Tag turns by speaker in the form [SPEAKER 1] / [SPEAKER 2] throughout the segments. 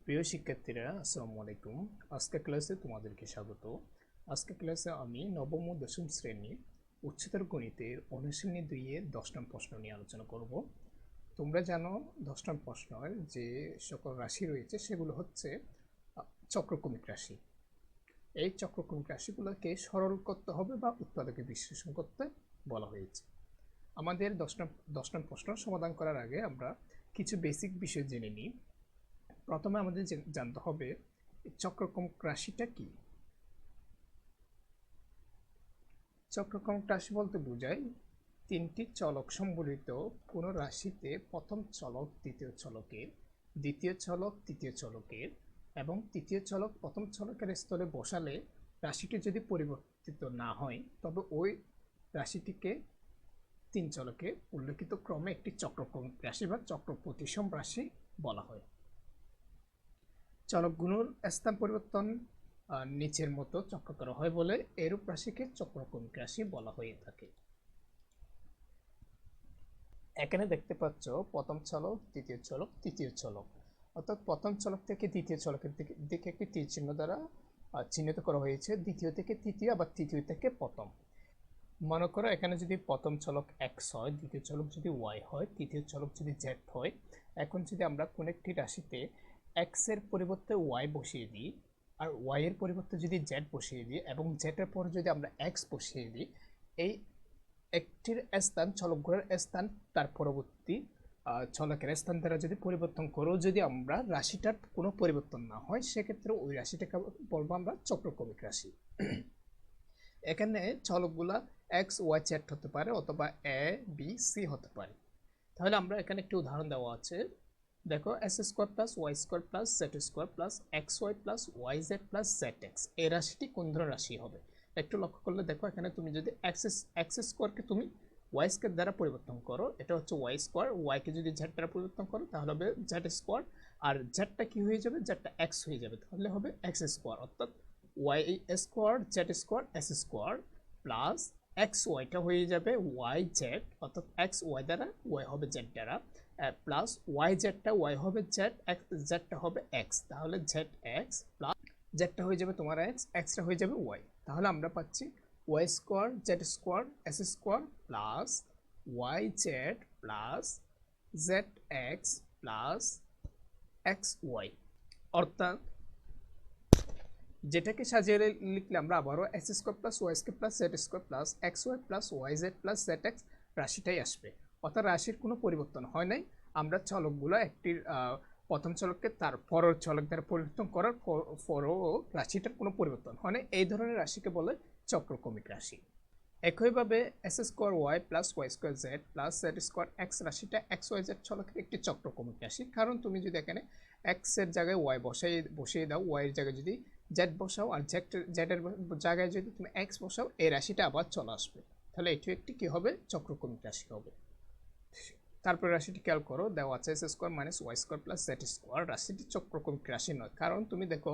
[SPEAKER 1] প্রিয় শিক্ষার্থীরা, আসসালামু আলাইকুম। আজকের ক্লাসে তোমাদেরকে স্বাগত। আজকের ক্লাসে আমি নবম ও দশম শ্রেণীর উচ্চতর গণিতের অনুশীলনী 2 এর 10 নং প্রশ্ন নিয়ে আলোচনা করব। তোমরা জানো 10 নং প্রশ্নের যে সকল রাশি রয়েছে সেগুলো হচ্ছে চক্রক্রমিক রাশি। এই চক্রক্রমিক রাশিগুলোকে সরল করতে হবে বা উৎপাদকে বিশ্লেষণ করতে বলা হয়েছে। আমাদের 10 নং প্রশ্ন সমাধান করার আগে আমরা কিছু বেসিক বিষয় জেনে নিই। প্রথমে আমাদের জানতে হবে চক্রক্রমিক রাশিটা কি। চক্রক্রমিক রাশি বলতে বোঝায় তিনটি চলক সম্বলিত কোনো রাশিতে প্রথম চলক দ্বিতীয় চলকের, দ্বিতীয় চলক তৃতীয় চলকের এবং তৃতীয় চলক প্রথম চলকের স্থলে বসালে রাশিটি যদি পরিবর্তিত না হয় তবে ওই রাশিটিকে তিন চলকে উল্লেখিত ক্রমে একটি চক্রক্রমিক রাশি বা চক্র প্রতিসম রাশি বলা হয়। চলকগুলোর স্থান পরিবর্তন নিচের মতো চক্র করা হয় বলে এরূপ রাশিকে চক্রক্রমিক রাশি বলা হয়ে থাকে। এখানে দেখতে পাচ্ছ প্রথম চলক, দ্বিতীয় চলক, তৃতীয় চলক, অর্থাৎ প্রথম চলক থেকে দ্বিতীয় চলকের দিকে একটি তীর চিহ্ন দ্বারা চিহ্নিত করা হয়েছে, দ্বিতীয় থেকে তৃতীয় আবার তৃতীয় থেকে প্রথম। মনে করো এখানে যদি প্রথম চলক x হয়, দ্বিতীয় চলক যদি y হয়, তৃতীয় চলক যদি z হয়। এখন যদি আমরা কোনো একটি রাশিতে x এর পরিবর্তে y বসিয়ে দিই আর y এর পরিবর্তে যদি z বসিয়ে দিই এবং z এর পরে যদি আমরা x বসিয়ে দিই, এই একটির স্থান চলকগুলোর স্থান তার পরবর্তী চলকের স্থান দ্বারা যদি পরিবর্তন করো, যদি আমরা রাশিটার কোনো পরিবর্তন না হয় সেক্ষেত্রে ওই রাশিটাকে বলবো আমরা চক্রক্রমিক রাশি। এখানে চলকগুলা এক্স ওয়াই চ্যাট হতে পারে অথবা এ বি সি হতে পারে। তাহলে আমরা এখানে একটি উদাহরণ দেওয়া আছে, দেখো X square plus Y square plus Z square plus x Y plus Y Z plus Z X, এই রাশিটি কোন ধরনের রাশি হবে। একটু লক্ষ্য করলে দেখো এখানে তুমি যদি এক্স স্কোয়ারকে তুমি ওয়াই স্কোয়ার দ্বারা পরিবর্তন করো, এটা হচ্ছে ওয়াই স্কোয়ার, ওয়াইকে যদি জেড দ্বারা পরিবর্তন করো তাহলে হবে জেড স্কোয়ার, আর জেডটা কি হয়ে যাবে, জেডটা এক্স হয়ে যাবে, তাহলে হবে এক্স স্কোয়ার, অর্থাৎ y square z square s square plus x ওয়াইটা হয়ে যাবে ওয়াই জেড, অর্থাৎ এক্স ওয়াই দ্বারা ওয়াই হবে জেড দ্বারা, প্লাস ওয়াই জেডটা ওয়াই হবে জেড, জেডটা হবে এক্স, তাহলে জেড এক্স প্লাস জেডটা হয়ে যাবে তোমার এক্স, এক্সটা হয়ে যাবে ওয়াই। তাহলে আমরা পাচ্ছি y square z square s square plus Y Z plus Z x plus x y, অর্থাৎ যেটাকে সাজিয়ে লিখলে আমরা আবারও x square plus Y square plus Z square plus x Y plus Y Z plus Z x রাশিটাই আসবে, অর্থাৎ রাশির কোনো পরিবর্তন হয় নাই। আমরা চলকগুলো একটির প্রথম চলককে তার পরের চলক দ্বারা পরিবর্তন করার পরও রাশিটার কোনো পরিবর্তন হয় না, এই ধরনের রাশিকে বলে চক্রক্রমিক রাশি। একইভাবে X square Y plus Y square Z plus Z square X রাশিটা এক্স ওয়াই জেড চলকের একটি চক্রক্রমিক রাশি, কারণ তুমি যদি এখানে এক্স এর জায়গায় ওয়াই বসিয়ে দাও, ওয়াই এর জায়গায় যদি জেড বসাও আর জেড এর জায়গায় যদি তুমি এক্স বসাও, এই রাশিটা আবার চলে আসবে, তাহলে এটি একটি কি হবে, চক্রক্রমিক রাশি হবে। তারপরে রাশিটি খেয়াল করো, দেওয়া আছে X square minus Y square plus Z square, রাশিটি চক্রক্রমিক রাশি নয়, কারণ তুমি দেখো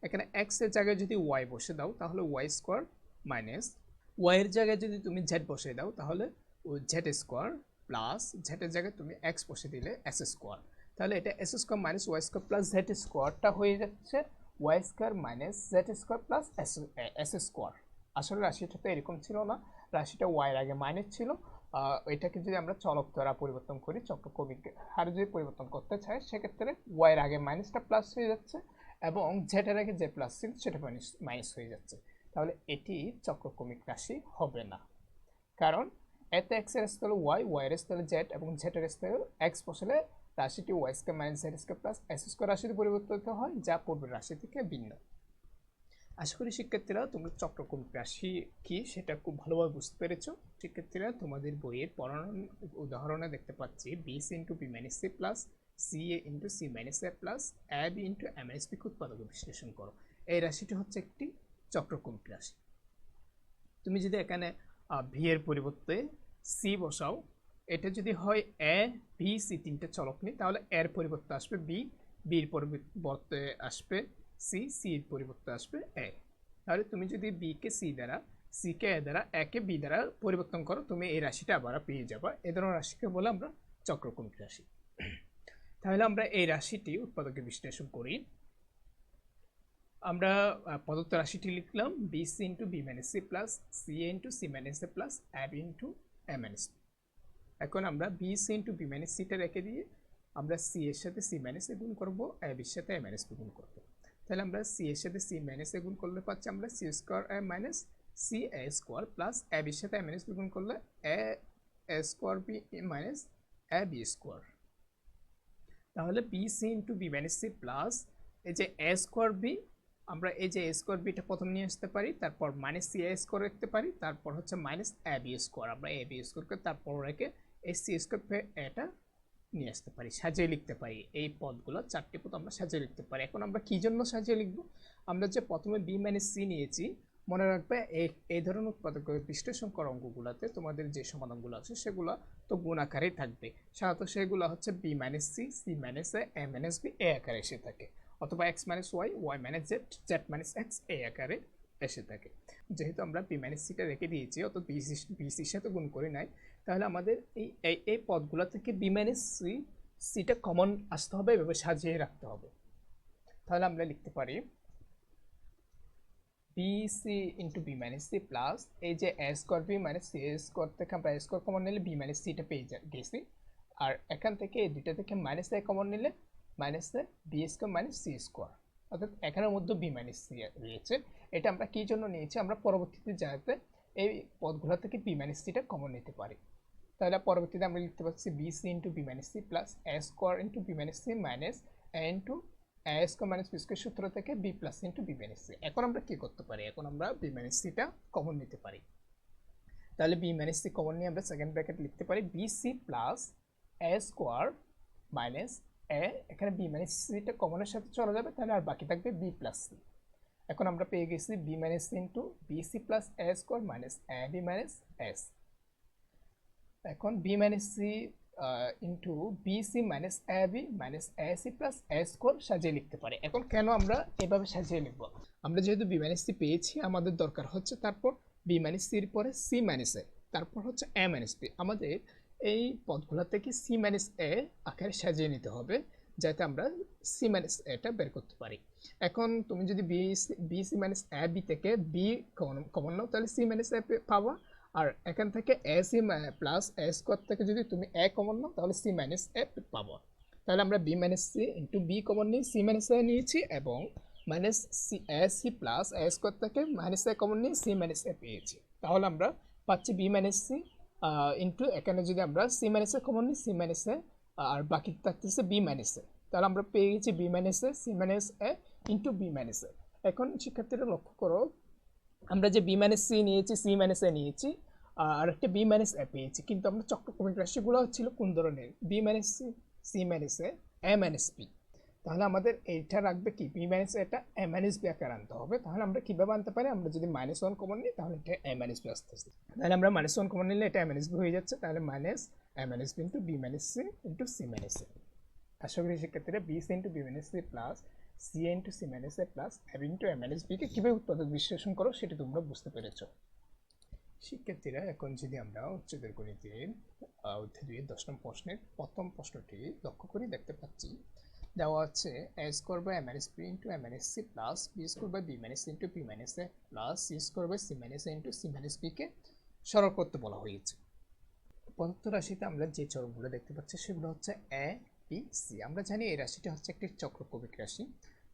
[SPEAKER 1] এখানে এক্স এর জায়গায় যদি ওয়াই বসে দাও তাহলে ওয়াই স্কোয়ার মাইনাস ওয়াই এর জায়গায় যদি তুমি জেড বসিয়ে দাও তাহলে জেড স্কোয়ার প্লাস জেড এর জায়গায় তুমি এক্স বসে দিলে এস স্কোয়ার, তাহলে এটা s square minus Y square plus z স্কোয়ারটা হয়ে যাচ্ছে y square minus Z square plus S square. আসলে রাশিটা তো এরকম ছিল না, রাশিটা ওয়াই এর আগে মাইনাস ছিল। এটাকে যদি আমরা চলক দ্বারা পরিবর্তন করি, চক্রক্রমিক হারে যদি পরিবর্তন করতে চাই সেক্ষেত্রে ওয়াই এর আগে মাইনাসটা প্লাস হয়ে যাচ্ছে এবং জেড এর আগে যে প্লাস ছিল সেটা মাইনাস হয়ে যাচ্ছে, তাহলে এটি চক্রক্রমিক রাশি হবে না, কারণ এতে এক্স এর স্থলে ওয়াই, ওয়াই এর স্থলে জেড এবং জেড এর স্থলে এক্স বসালে রাশিটি Y square minus Z square plus S square রাশিতে পরিবর্তিত হয়, যা পূর্বের রাশি থেকে ভিন্ন। আশা করি শিক্ষার্থীরা তোমরা চক্রক্রমিক রাশি কি সেটা খুব ভালোভাবে বুঝতে পেরেছো। শিক্ষার্থীরা তোমাদের বইয়ের পড়ানোর উদাহরণে দেখতে পাচ্ছি b c into B minus C plus c a into c minus a plus a b into A minus b উৎপাদক বিশ্লেষণ করো। এই রাশিটি হচ্ছে একটি চক্রক্রমিক রাশি। তুমি যদি এখানে ভি এর পরিবর্তে সি বসাও, এটা যদি হয় এ বি সি তিনটে চলক নিই তাহলে এর পরিবর্তে আসবে বি, বির পরিবর্তে আসবে সি, সির পরিবর্তে আসবে এ। তাহলে তুমি যদি বি কে সি দ্বারা, সি কে এ দ্বারা, এ কে বি দ্বারা পরিবর্তন করো, তুমি এই রাশিটা আবার পেয়ে যাবা। এ ধরনের রাশিকে বলে আমরা চক্রক্রমিক রাশি। তাহলে আমরা এই রাশিটি উৎপাদকে বিশ্লেষণ করি। আমরা প্রদত্ত রাশিটি লিখলাম b c into B minus C plus c into c minus a plus a b into A minus b. এখন আমরা বিসি ইন্টু বি মাইনাস সিটা রেখে দিয়ে আমরা সি এর সাথে সি মাইনাস এ গুণ করবো, অ্যাব এর সাথে এ মাইনাস বি গুণ করবো। তাহলে আমরা সি এর সাথে সি মাইনাস এ গুণ করলে পাচ্ছি আমরা C square A minus C A square plus A B এর সাথে এ মাইনাস বি গুণ করলে A square B minus A B square. তাহলে BC into B minus C plus এই যে এ স্কোয়ার বি, আমরা এই যে এ স্কোয়ার বিটা প্রথম নিয়ে আসতে পারি, তারপর মাইনাস সি এ স্কোয়ার রাখতে পারি, তারপর হচ্ছে মাইনাস এ বি স্কোয়ার, আমরা এ বি স্কোয়ারকে তারপর রেখে এই সি স্কোয়ার এটা নিয়ে আসতে পারি, সাজিয়ে লিখতে পারি। এই পদগুলো চারটি পদ আমরা সাজিয়ে লিখতে পারি। এখন আমরা কি জন্য সাজিয়ে লিখব? আমরা যে প্রথমে বি মাইনাস সি নিয়েছি, মনে রাখবে এই ধরনের উৎপাদক বিশ্লেষণ করা অঙ্কগুলোতে তোমাদের যে সমাধানগুলো আছে সেগুলো তো গুণ আকারেই থাকবে। সাধারণত সেগুলো হচ্ছে b minus c, c minus a minus b a আকারে এসে থাকে, অথবা x minus y, y minus z, z minus x এই আকারে এসে থাকে। যেহেতু আমরা বি মাইনাস সিটা রেখে দিয়েছি, অত বিসির সাথে গুণ করে নাই, তাহলে আমাদের এই পদগুলো থেকে বি মাইনাস সিটা কমন আসতে হবে, এভাবে সাজিয়ে রাখতে হবে। তাহলে আমরা লিখতে পারি b c into B minus C plus এই যে a square B minus c square থেকে আমরা এ স্কোয়ার কমন নিলে বি মাইনাস সিটা পেয়ে গেছি, আর এখান থেকে এই দুইটা থেকে মাইনাস এ কমন নিলে minus A B square minus c square, অর্থাৎ এখানের মধ্যে বি মাইনাস সি রয়েছে। এটা আমরা কি জন্য নিয়েছি? আমরা পরবর্তীতে যাতে এই পদগুলো থেকে বি মাইনাস সিটা কমন নিতে পারি। তাহলে পরবর্তীতে আমরা লিখতে পাচ্ছি b c into B minus C plus A square into B minus C minus A into a square minus b square সূত্র থেকে b plus into B minus C. এখন আমরা কি করতে পারি? এখন আমরা বি মাইনাস সিটা কমন নিতে পারি। তাহলে বি মাইনাস সি কমন নিয়ে আমরা সেকেন্ড ব্র্যাকেট লিখতে পারি বিসি প্লাস এ স্কোয়ার মাইনাস এ, এখানে বি মাইনাস সিটা কমনের সাথে চলে যাবে, তাহলে আর বাকি থাকবে বি প্লাস সি। এখন আমরা পেয়ে গেছি b minus C into b c plus A square minus A B minus s. এখন b minus C into b c minus A B minus a C plus A square সাজিয়ে লিখতে পারি। এখন কেন আমরা এভাবে সাজিয়ে লিখব? আমরা যেহেতু বি মাইনাস সি পেয়েছি, আমাদের দরকার হচ্ছে তারপর বি মাইনাস সির পরে সি মাইনাস এ, তারপর হচ্ছে এ মাইনাস বি। আমাদের এই পদগুলো থেকে সি মাইনাস এ আকারে সাজিয়ে নিতে হবে, যাতে আমরা সি মাইনাস এটা বের করতে পারি। এখন তুমি যদি বিসি মাইনাস এ বি থেকে বি কমন নাও, তাহলে সি মাইনাস এ পাবা, আর এখান থেকে A C plus A square থেকে যদি তুমি এ কমন নাও, তাহলে সি মাইনাস এ পাবো। তাহলে আমরা B minus C into B common নিয়ে সি মাইনাস এ নিয়েছি, এবং minus C A C plus A square থেকে মাইনাস এ কমন নিয়ে সি মাইনাস এ পেয়েছি। তাহলে আমরা পাচ্ছি বি মাইনাস সি ইন্টু এখানে যদি আমরা সি মাইনাস এ কমন নিই সি মাইনাস এ, আর বাকি থাকতেছে বি মাইনাস এ। তাহলে আমরা পেয়ে গেছি b minus a c minus A into B minus a. এখন শিক্ষার্থীরা লক্ষ্য করো, আমরা যে বি মাইনাস সি নিয়েছি, সি মাইনাস এ নিয়েছি, আর একটা বি মাইনাস এ পেয়েছি, কিন্তু আমরা চক্রক্রমিক রাশিগুলো ছিল কোন ধরনের? B minus c, c minus a minus b. তাহলে আমাদের এইটা রাখবে কি? বি মাইনাস এটা এ মাইনাস বি আকারে আনতে হবে। তাহলে আমরা কীভাবে আনতে পারি? আমরা যদি মাইনাস ওয়ান কমন নিই, তাহলে এটা এ মাইনাস বি আসতেছে। তাহলে আমরা মাইনাস ওয়ান কমন নিলে এটা এ মাইনাস বি হয়ে যাচ্ছে, তাহলে minus a minus b into B minus C into c minus a. আশা করি শিক্ষার্থীরা b c into B minus C plus c into c minus a plus a into A minus বিকে কীভাবে উৎপাদক বিশ্লেষণ করো সেটা তোমরা বুঝতে পেরেছো। শিক্ষার্থীরা, এখন যদি আমরা উচ্চতর গণিতের অধ্যায় 2 10 নম্বর প্রশ্নের প্রথম প্রশ্নটি লক্ষ্য করে দেখতে পাচ্ছি, দেওয়া আছে a square by a minus b into A minus C plus b square by b minus into B minus a plus c square by c minus A into c minus বিকে সরল করতে বলা হয়েছে। প্রদত্ত রাশিতে আমরা যে চরকগুলো দেখতে পাচ্ছি সেগুলো হচ্ছে এ বি সি। আমরা জানি এই রাশিটা হচ্ছে একটি চক্রকৌণিক রাশি,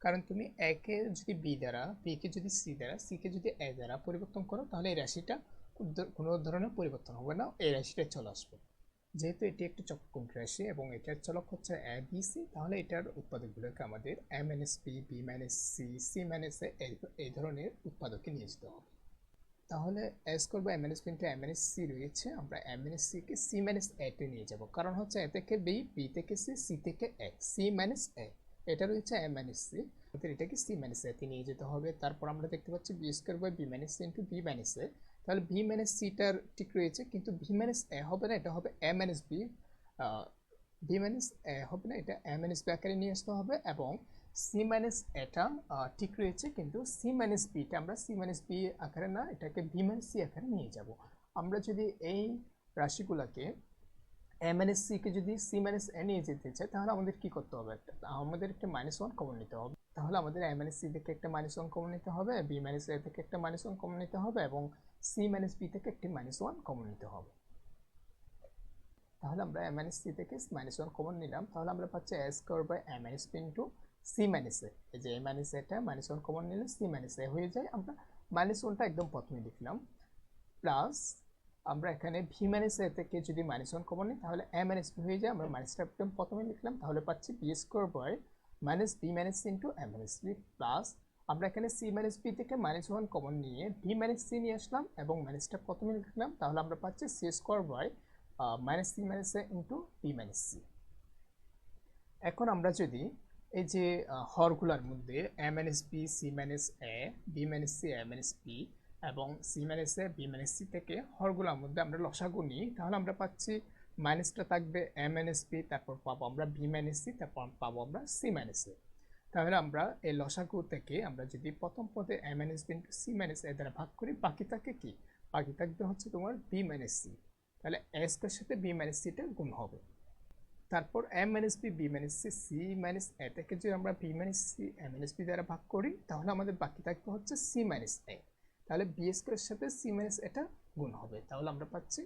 [SPEAKER 1] কারণ তুমি এ কে যদি বি দ্বারা, বি কে যদি সি দ্বারা, সি কে যদি এ দ্বারা পরিবর্তন করো, তাহলে এই রাশিটা কোনো ধরনের পরিবর্তন হবে না, এই রাশিটাই চলে আসবে। যেহেতু এটি একটি চক্রকৌণিক রাশি এবং এটার চলক হচ্ছে এ বি সি, তাহলে এটার উৎপাদকগুলোকে আমাদের a minus b, b minus c, c minus a এই ধরনের উৎপাদকে নিয়ে যেতে হবে। তাহলে a square by a minus b into A minus c রয়েছে, আমরা এ মাইনাস সি কে সি মাইনাস এ তে নিয়ে যাব, কারণ হচ্ছে এ থেকে বি, বি থেকে সি, সি থেকে এ, সি মাইনাস এ, এটা রয়েছে এ মাইনাস সি, এটাকে সি মাইনাস এ তে নিয়ে যেতে হবে। তারপর আমরা দেখতে পাচ্ছি B square by b minus C into B minus a. তাহলে ভি মাইনাস সিটার ঠিক রয়েছে, কিন্তু ভি মাইনাস এ হবে না, এটা হবে a minus B. V minus এ হবে না, এটা এ মাইনাস বি আকারে নিয়ে আসতে হবে, এবং সি মাইনাস এটা ঠিক রয়েছে, কিন্তু সি মাইনাস বিটা আমরা সি মাইনাস বি আকারে না, এটাকে ভি মাইনাস সি আকারে নিয়ে যাব। আমরা যদি এই রাশিগুলোকে এ মাইনাস সি কে যদি সি মাইনাস এ নিয়ে যেতে চাই তাহলে আমাদের কি করতে হবে, আমাদের একটা মাইনাস ওয়ান কমন নিতে হবে। তাহলে আমাদের এ মাইনাস সি থেকে একটা মাইনাস ওয়ান কমন নিতে হবে, বি মাইনাস এ থেকে একটা মাইনাস ওয়ান কমন নিতে হবে এবং সি মাইনাস বি থেকে একটি মাইনাস ওয়ান কমন নিতে হবে। তাহলে আমরা এ মাইনাস সি থেকে মাইনাস ওয়ান কমন নিলাম, তাহলে আমরা পাচ্ছি a square by a minus b into c minus a. এই যে এ মাইনাস এটা মাইনাস ওয়ান কমন নিলে সি মাইনাস এ হয়ে যায়, আমরা মাইনাস ওয়ানটা একদম প্রথমে লিখলাম, প্লাস আমরা এখানে ভি মাইনাস এ থেকে যদি মাইনাস ওয়ান কমন নিই তাহলে এ মাইনাস বি হয়ে যায়, আমরা মাইনাসটা একদম প্রথমে লিখলাম, তাহলে পাচ্ছি B square by minus B minus C into A minus B, plus আমরা এখানে সি মাইনাস বি থেকে মাইনাস ওয়ান কমন নিয়ে ভি মাইনাস সি নিয়ে আসলাম এবং মাইনাসটা প্রথমে লিখলাম, তাহলে আমরা পাচ্ছি C square by minus C minus A into B minus C. এখন আমরা যদি এই যে হরগুলার মধ্যে A minus B C minus A, B minus C A minus B এবং C minus A B minus c থেকে হরগুলার মধ্যে আমরা লসাগু নিই, তাহলে আমরা পাচ্ছি মাইনাসটা থাকবে এ মাইনাস বি, তারপর পাবো আমরা বি মাইনাস সি, তারপর পাবো আমরা সি মাইনাস এ। তাহলে আমরা এই লসাগু থেকে আমরা যদি প্রথম পদে a minus b into c minus a দ্বারা ভাগ করি, বাকি থাকে কি, বাকি থাকবে হচ্ছে তোমার বি মাইনাস সি, তাহলে এ স্কোয়ারের সাথে বি মাইনাস সিটা গুণ হবে। তারপর m minus b b minus c c minus a থেকে যদি আমরা বি মাইনাস সি এ মাইনাস বি দ্বারা ভাগ করি তাহলে আমাদের বাকি থাকবে হচ্ছে সি মাইনাস এ, তাহলে বি স্কোয়ারের সাথে সি মাইনাস এটা গুণ হবে, তাহলে আমরা পাচ্ছি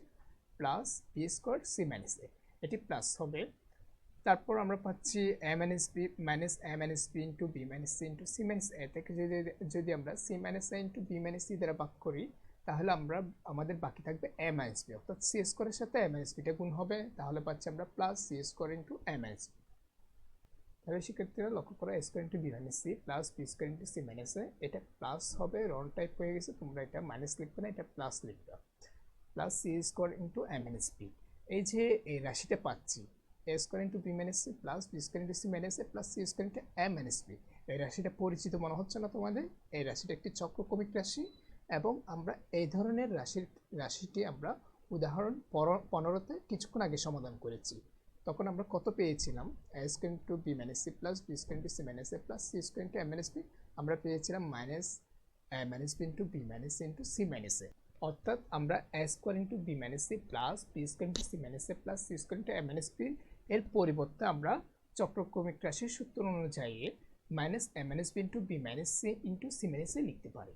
[SPEAKER 1] plus b square c minus a, এটি প্লাস হবে। তারপর আমরা পাচ্ছি a minus B minus a minus b into B minus C into c minus a থেকে যদি আমরা সি মাইনাস এ ইন্টু বি মাইনাস সি দ্বারা ভাগ করি তাহলে আমাদের বাকি থাকবে এ মাইনাস বি, অর্থাৎ সি স্কোয়ারের সাথে এ মাইনাস বিটা গুণ হবে, তাহলে পাচ্ছি আমরা প্লাস সি স্কোয়ার ইন্টু এ মাইনাস বি। তাহলে শিক্ষার্থীরা লক্ষ্য করো a square into B minus C plus b square into c minus a, এটা প্লাস হবে, রন টাইপ হয়ে গেছে, তোমরা এটা মাইনাস লিখবে না, এটা প্লাস লিখবে, প্লাস সি স্কোয়ার ইন্টু এ মাইনাস বি। এই যে এই রাশিটা পাচ্ছি a square into B minus C plus b square into c minus a plus c square into A minus b, এই রাশিটা পরিচিত মনে হচ্ছে না তোমাদের? এই রাশিটা একটি চক্রক্রমিক রাশি এবং আমরা এই ধরনের রাশিটি আমরা উদাহরণ 15তে কিছুক্ষণ আগে সমাধান করেছি। তখন আমরা কত পেয়েছিলাম, a square into B minus C plus b square into c minus a plus c square into A minus b, আমরা পেয়েছিলাম minus a minus b into B minus C into c minus a, অর্থাৎ আমরা a square into B minus C plus b square into c minus a plus c square into A minus b এর পরিবর্তে আমরা চক্রক্রমিক রাশির সূত্র অনুযায়ী minus a minus b into B minus C into c minus a লিখতে পারি।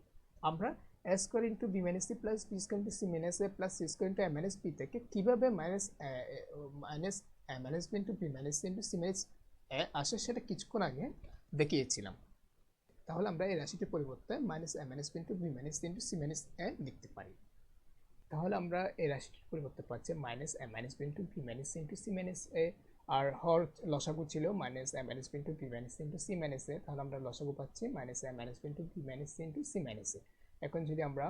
[SPEAKER 1] আমরা a square into B minus C plus b square into c minus a plus c square into A minus B থেকে কীভাবে minus a minus b into B minus C into c minus a আসে সেটা কিছুক্ষণ আগে দেখিয়েছিলাম। তাহলে আমরা এই রাশিটির পরিবর্তে minus a minus b into B minus C into c minus a লিখতে পারি। তাহলে আমরা এই রাশিটির পরিবর্তে পাচ্ছি minus a minus b into B minus C into c minus a, আর হর লসাগু ছিল minus a minus b into B minus C into c minus a, তাহলে আমরা লসাগু পাচ্ছি minus a minus b into B minus C into c minus a. এখন যদি আমরা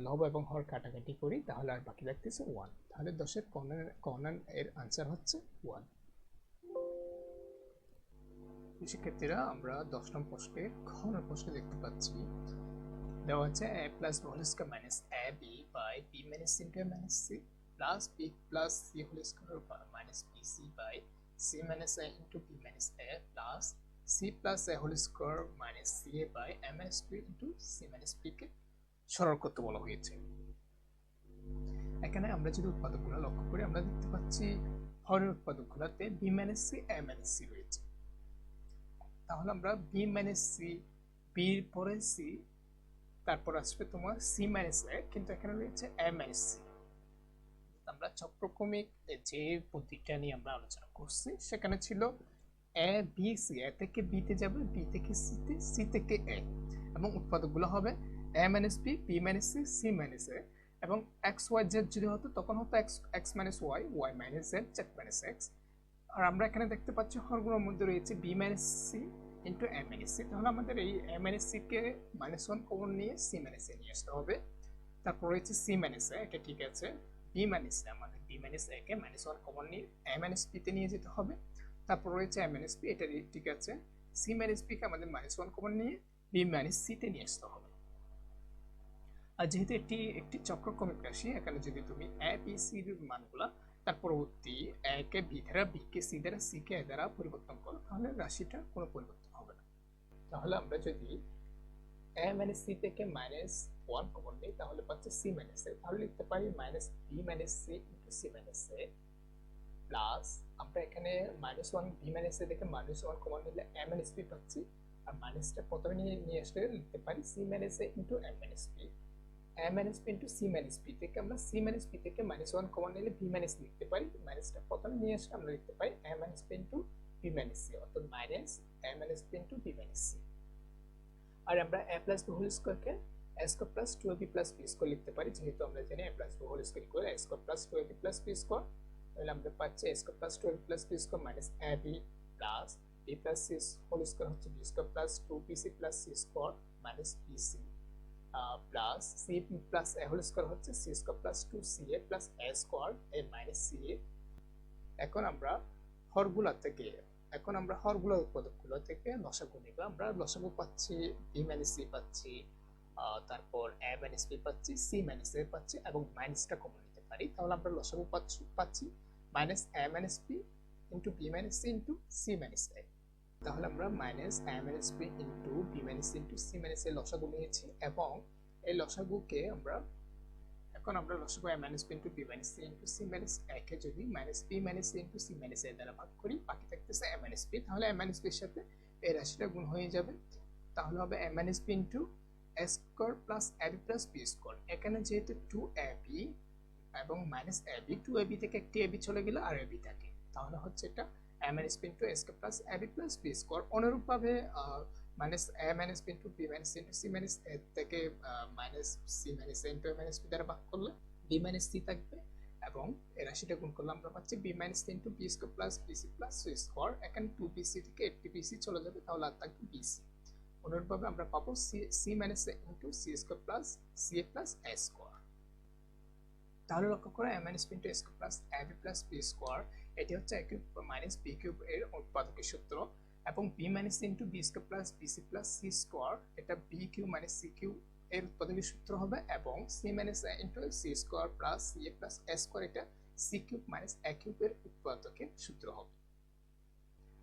[SPEAKER 1] লব এবং হর কাটাকাটি করি তাহলে আর বাকি রাখতেছে 1, তাহলে 10-এর কর্নার এর আনসার হচ্ছে 1। শিক্ষার্থীরা আমরা 10 নম্বর প্রশ্নে কর্নার প্রশ্নে দেখতে পাচ্ছি দেওয়া আছে a plus whole square minus a b by b minus c into a minus c plus b plus c whole square minus b c by c minus a into b minus a plus c plus a whole square minus c a by a minus b into c minus b কে সরল করতে বলা হয়েছে। এখানে আমরা যদি উৎপাদকগুলো লক্ষ্য করি আমরা দেখতে পাচ্ছি হরের উৎপাদকগুলোতে b minus c a minus c রয়েছে, তাহলে আমরা b মাইনাস c b এর পরে c তারপর আসবে তোমার সি মাইনাস এ, কিন্তু এখানে রয়েছে এ মাইনাস সি। আমরা চক্রক্রমিক যে পদ্ধতিটা নিয়ে আমরা আলোচনা করছি সেখানে ছিল এ বি সি, এ থেকে বি তে যাবে, বি থেকে সি তে, সি থেকে এ, এবং উৎপাদকগুলো হবে a minus b b minus c c minus a, এবং এক্স ওয়াই জেড যদি হতো তখন হতো x minus y y minus z z minus x. আর আমরা এখানে দেখতে পাচ্ছি হরগুলোর মধ্যে রয়েছে বি মাইনাস সি ইন্টু এ মাইনাস সি, তাহলে আমাদের এই এ মাইনাস সি কে মাইনাস 1 কমন নিয়ে সি মাইনাস এ নিয়ে আসতে হবে। তারপর রয়েছে সি মাইনাস এ, এটা ঠিক আছে, বি মাইনাস এ আমাদের বি মাইনাস এ কে মাইনাস 1 কমন নিয়ে এ মাইনাস বি তে নিয়ে যেতে হবে। তারপর রয়েছে এ মাইনাস বি, এটা ঠিক আছে, সি মাইনাস বি কে আমাদের মাইনাস 1 কমন নিয়ে বি মাইনাস সি তে নিয়ে আসতে হবে। আর যেহেতু এটি একটি চক্রক্রমিক রাশি, এখানে যদি তুমি এ বি সি এর মানগুলা তার পরবর্তী এ কে বি দ্বারা বি কে সি দ্বারা সি কে এ দ্বারা পরিবর্তন করো তাহলে রাশিটা কোনো পরিবর্তন হবে না। তাহলে আমরা যদি এ মাইনাস সি থেকে মাইনাস 1 কমন নিই তাহলে পাচ্ছি সি মাইনাস এ, তাহলে লিখতে পারি minus B minus C into c minus a plus আমরা এখানে -1 b মাইনাস এ দেখে -1 কমন নিলে a মাইনাস b পাচ্ছি, আর মাইনাসটা প্রথমে নিয়ে আসলে লিখতে পারি c minus a into a minus b। a minus b into c minus b থেকে আমরা c মাইনাস b থেকে -1 কমন নিলে b মাইনাস লিখতে পারি, মাইনাসটা প্রথমে নিয়ে আসলে আমরা লিখতে পারি a minus b into b minus c, অর্থাৎ minus a minus b into b minus c। আর আমরা a প্লাস b হোল স্কয়ারকে a square plus 2ab plus b square লিখতে পারি, যেহেতু আমরা জানি a plus b whole square equal a square plus 2ab plus b square. তাহলে আমরা পাচ্ছি a square plus 2ab plus b square minus ab plus b plus c whole square হচ্ছে b square plus 2bc plus c square minus bc plus c plus a whole square হচ্ছে c square plus 2ca plus a square a minus ca। এখন আমরা হরগুলোর উৎপাদকগুলো থেকে লসাগু নিব। আমরা লসাগু পাচ্ছি b মাইনাস c পাচ্ছি, তারপর a মাইনাস b পাচ্ছি, c মাইনাস a পাচ্ছি এবং মাইনাসটা কমন নিতে পারি। তাহলে আমরা লসাগু পাচ্ছি minus a minus b into b minus c into c minus a। তাহলে আমরা minus a minus b into b minus c into c minus a লসাগু নিয়েছি, এবং এই লসাগুকে এখন আমরা লসাগু a minus b into b minus c into c minus a কে যদি minus b minus c into c minus a দ্বারা ভাগ করি, বাকি থাকতেছে a মাইনাস b। তাহলে a মাইনাস b এর সাথে এই রাশিটা গুণ হয়ে যাবে, তাহলে হবে a minus b into a square plus ab plus b square. এখানে যেহেতু 2ab এবং মাইনাস ab, 2ab থেকে একটি ab চলে গেলে আর ab থাকে, তাহলে হচ্ছে এটা a minus b into a square plus ab plus b square. অনুরূপভাবে minus a minus b into b minus c into c minus a থেকে minus c minus a into a minus b দ্বারা ভাগ করলে b minus c থাকবে, এবং এই রাশিটা গুণ করলে আমরা পাচ্ছি b minus c into b square plus bc plus c square. এখানে 2bc থেকে 8bc চলে যাবে, তাহলে আর থাকবে bc। অনুরূপভাবে আমরা পাবো c minus a into c square plus ca plus a square. তাহলে লক্ষ্য করো a minus b into a square plus ab plus b square, এটি হচ্ছে a cube minus b cube এর উৎপাদকের সূত্র, এবং b minus c into b square plus bc plus c square এটা b cube minus c cube এর উৎপাদকের সূত্র হবে, এবং c minus a into c square plus ca plus a square এটা c cube minus a cube এর উৎপাদকের সূত্র হবে।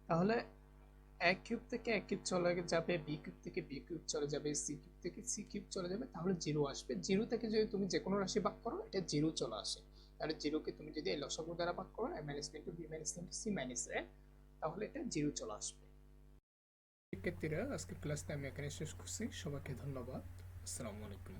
[SPEAKER 1] তাহলে a কিউব থেকে a কিউব চলে যাবে, b কিউব থেকে b কিউব চলে যাবে, c কিউব থেকে c কিউব চলে যাবে, তাহলে 0 আসবে। 0 থেকে যদি তুমি যে কোনো রাশি ভাগ করো এটা 0 চলে আসে, তাহলে 0 কে তুমি যদি এই লসাগু দ্বারা ভাগ করো a minus b into b minus c into c minus a, তাহলে এটা 0 চলে আসবে। শিক্ষার্থীরা, আজকের ক্লাসটা আমি এখানে শেষ করছি। সবাইকে ধন্যবাদ। আসসালামু আলাইকুম।